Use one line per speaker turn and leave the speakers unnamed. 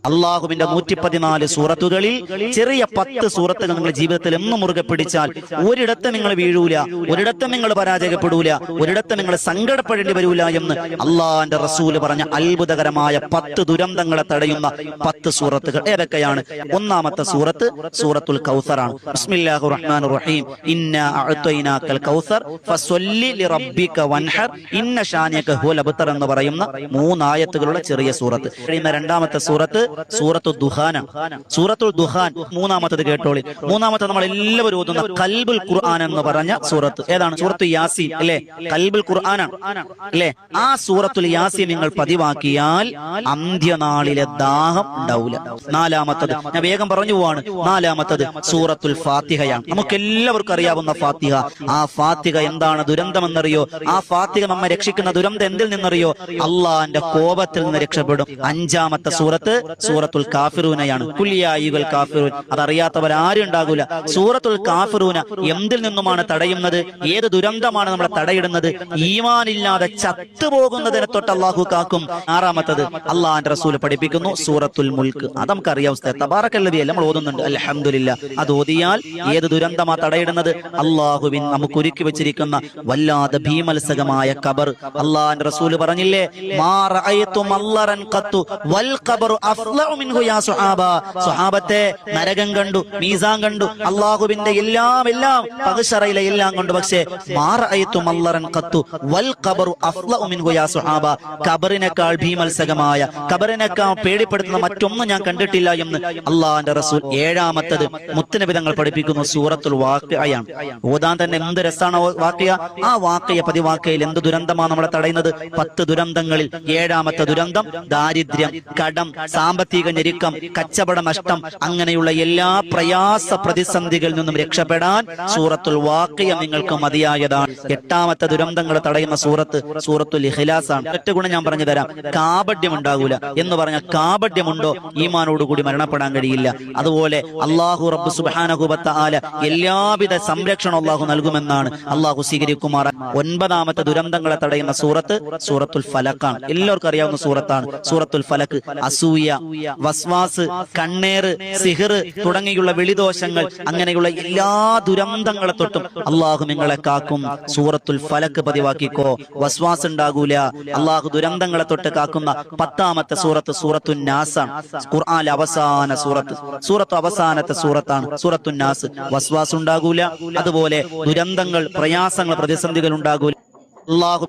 അള്ളാഹുവിന്റെ 114 സൂറത്തുകളിൽ ചെറിയ 10 സൂറത്തുകൾ നിങ്ങളുടെ ജീവിതത്തിൽ എന്നും മുറുകെ പിടിച്ചാൽ ഒരിടത്തും നിങ്ങൾ വീഴൂല, ഒരിടത്തും നിങ്ങൾ പരാജയപ്പെടൂല, ഒരിടത്തും നിങ്ങൾ സങ്കടപ്പെടേണ്ടി വരൂല എന്ന് അള്ളാന്റെ റസൂല് പറഞ്ഞ അത്ഭുതകരമായ 10 ദുരന്തങ്ങളെ തടയുന്ന 10 സൂറത്തുകൾ ഏതൊക്കെയാണ്? ഒന്നാമത്തെ സൂറത്ത് സൂറത്തുൽ കൗസറാണ്. ബിസ്മില്ലാഹിർ റഹ്മാനിർ റഹീം. ഇന്നാ അഅ്തൈനാകൽ കൗസർ ഫസ്വല്ലി ലിറബ്ബിക വൻഹർ ഇന്ന ശാനിയക ഹുവൽ അബ്തർ എന്ന് പറയുന്ന 3 ആയത്തുകളുടെ ചെറിയ സൂറത്ത്. രണ്ടാമത്തെ സൂറത്ത് സൂറത്തുൽ ദുഖാൻ. സൂറത്തുൽ ദുഖാൻ മൂന്നാമത്തത് കേട്ടോളി. മൂന്നാമത്തെ നമ്മൾ എല്ലാവരും ഓതുന്ന ഖൽബുൽ ഖുർആൻ എന്ന് പറഞ്ഞ സൂറത്ത് ഏതാണ്? സൂറത്തുൽ യാസീൻ അല്ലേ? ഖൽബുൽ ഖുർആനാണ് അല്ലേ? ആ സൂറത്തുൽ യാസീൻ നിങ്ങൾ പതിവാക്കിയാൽ അന്ത്യനാളിലെ ദാഹം ഉണ്ടാവില്ല. നാലാമത്തത് ഞാൻ വേഗം പറഞ്ഞു പോവാണ്. നാലാമത്തത് സൂറത്തുൽ ഫാത്തിഹയാണ്. നമുക്ക് എല്ലാവർക്കും അറിയാവുന്ന ഫാത്തിഹ. ആ ഫാത്തിഹ എന്താണ് ദുരന്തമെന്നറിയോ? ആ ഫാത്തിഹ നമ്മെ രക്ഷിക്കുന്ന ദുരന്തം എന്തിൽ നിന്നറിയോ? അള്ളാന്റെ കോപത്തിൽ നിന്ന് രക്ഷപ്പെടും. അഞ്ചാമത്തെ സൂറത്ത് സൂറത്തുൽ കാഫിറൂനയാണ്. കുല്യായുൽ കാഫിറൂൻ. അതറിയാത്തവരാരും ഉണ്ടാകൂല. സൂറത്തുൽ കാഫിറൂന എന്തിൽ നിന്നുമാണ് തടയുന്നത്? ഏത് ദുരന്തമാണ് നമ്മളെ തടയിടുന്നത്? ഈമാനില്ലാതെ ചത്തുപോകുന്നതിനെ തൊട്ട് അള്ളാഹു കാക്കും. ആറാമത്തത് അള്ളാന്റെ റസൂൽ പഠിപ്പിക്കുന്നു സൂറത്തുൽ മുൽക്ക്. അത് നമുക്കറിയാം. തബാറക്കല്ലദീ നമ്മൾ ഓതുന്നുണ്ട് അൽഹംദുലില്ലാ. അത് ഓതിയാൽ ഏത് ദുരന്തമാ തടയിടുന്നത്? അള്ളാഹുവിൻ നമുക്ക് ഒരുക്കി വെച്ചിരിക്കുന്ന വല്ലാതെ ഭീമത്സകമായ ഖബർ. അള്ളാന്റെ റസൂല് പറഞ്ഞില്ലേ, മാ റഅയ്തു മല്ലറൻ ഖത്തു വൽ ഖബറു അഫ്ളഉ മിൻഹു യാ സ്വഹാബ. സ്വഹാബത്തെ നരകം കണ്ടു, മീസാൻ കണ്ടു, അള്ളാഹുവിന്റെ എല്ലാം പഗ്ശറയിലെ എല്ലാം കണ്ടു. പക്ഷേ മാ റഅയ്തു മല്ലറൻ ഖത്തു വൽ ഖബറു അഫ്ളഉ മിൻഹു യാ സ്വഹാബ. ഖബറിനേക്കാൾ ഭീമത്സകമായ, ഖബറിനേക്കാൾ പേടിപ്പെടുത്തുന്ന മറ്റൊന്നും ഞാൻ കണ്ടിട്ടില്ല എന്ന് അള്ളാഹുവിന്റെ റസൂൽ. ഏഴാമത്തത് മുത്തുനബി തങ്ങൾ പഠിപ്പിക്കുന്നു സൂറത്തുൽ വാഖിഅയാണ്. ഓതാൻ തന്നെ എന്ത് രസാണ് വാഖിഅ. ആ വാഖിഅ പതിവാക്കയിൽ എന്ത് ദുരന്തമാണ് നമ്മളെ തടയുന്നത്? 10 ദുരന്തങ്ങളിൽ ഏഴാമത്തെ ദുരന്തം ദാരിദ്ര്യം, കടം, സാമ്പത്തിക ഞെരുക്കം, കച്ചവട നഷ്ടം, അങ്ങനെയുള്ള എല്ലാ പ്രയാസ പ്രതിസന്ധികളിൽ നിന്നും രക്ഷപ്പെടാൻ സൂറത്തുൽ വാഖിഅ നിങ്ങൾക്ക് മതിയായതാണ്. എട്ടാമത്തെ ദുരന്തങ്ങൾ തടയുന്ന സൂറത്ത് സൂറത്തുൽ ഇഖ്ലാസ് ആണ്. ഒറ്റ ഗുണം ഞാൻ പറഞ്ഞു തരാം. കാപഢ്യം ഉണ്ടാകൂല എന്ന് പറഞ്ഞാൽ കാപഢ്യമുണ്ടോ ഈമാനോടുകൂടി മരണപ്പെടാൻ കഴിയില്ല. അതുപോലെ അല്ലാഹു റബ്ബ് സുബ്ഹാനഹു വ തആല എല്ലാവിധ സംരക്ഷണം അല്ലാഹു നൽകുമെന്നാണ് അല്ലാഹു സ്വീകരിക്കുമാർ. ഒൻപതാമത്തെ ദുരന്തങ്ങളെ തടയുന്ന സൂറത്ത് സൂറത്തുൽ ഫലക്കാണ്. എല്ലാവർക്കും അറിയാവുന്ന സൂറത്താണ് സൂറത്തുൽ ഫലക്ക്. അസൂയ, വസ്വാസ്, കണ്ണേറ്, സിഹിർ തുടങ്ങിയുള്ള വെളിദോഷങ്ങൾ, അങ്ങനെയുള്ള എല്ലാ ദുരന്തങ്ങളെ തൊട്ടും അള്ളാഹു നിങ്ങളെ കാക്കും. സൂറത്തുൽ ഫലക്ക് പതിവാക്കിക്കോ. വസ്വാസ് ഉണ്ടാകൂല. അള്ളാഹു ദുരന്തങ്ങളെ തൊട്ട് കാക്കുന്ന 10ാമത്തെ സൂറത്ത് സൂറത്തുൻ നാസാണ്. ഖുർആനിലെ അവസാന സൂറത്ത് അവസാനത്തെ സൂറത്താണ് സൂറത്തുൻ നാസ്. വസ്വാസ് ഉണ്ടാകൂല. അതുപോലെ ദുരന്തങ്ങൾ, പ്രയാസങ്ങൾ, പ്രതിസന്ധികൾ ഉണ്ടാകൂല. അള്ളാഹു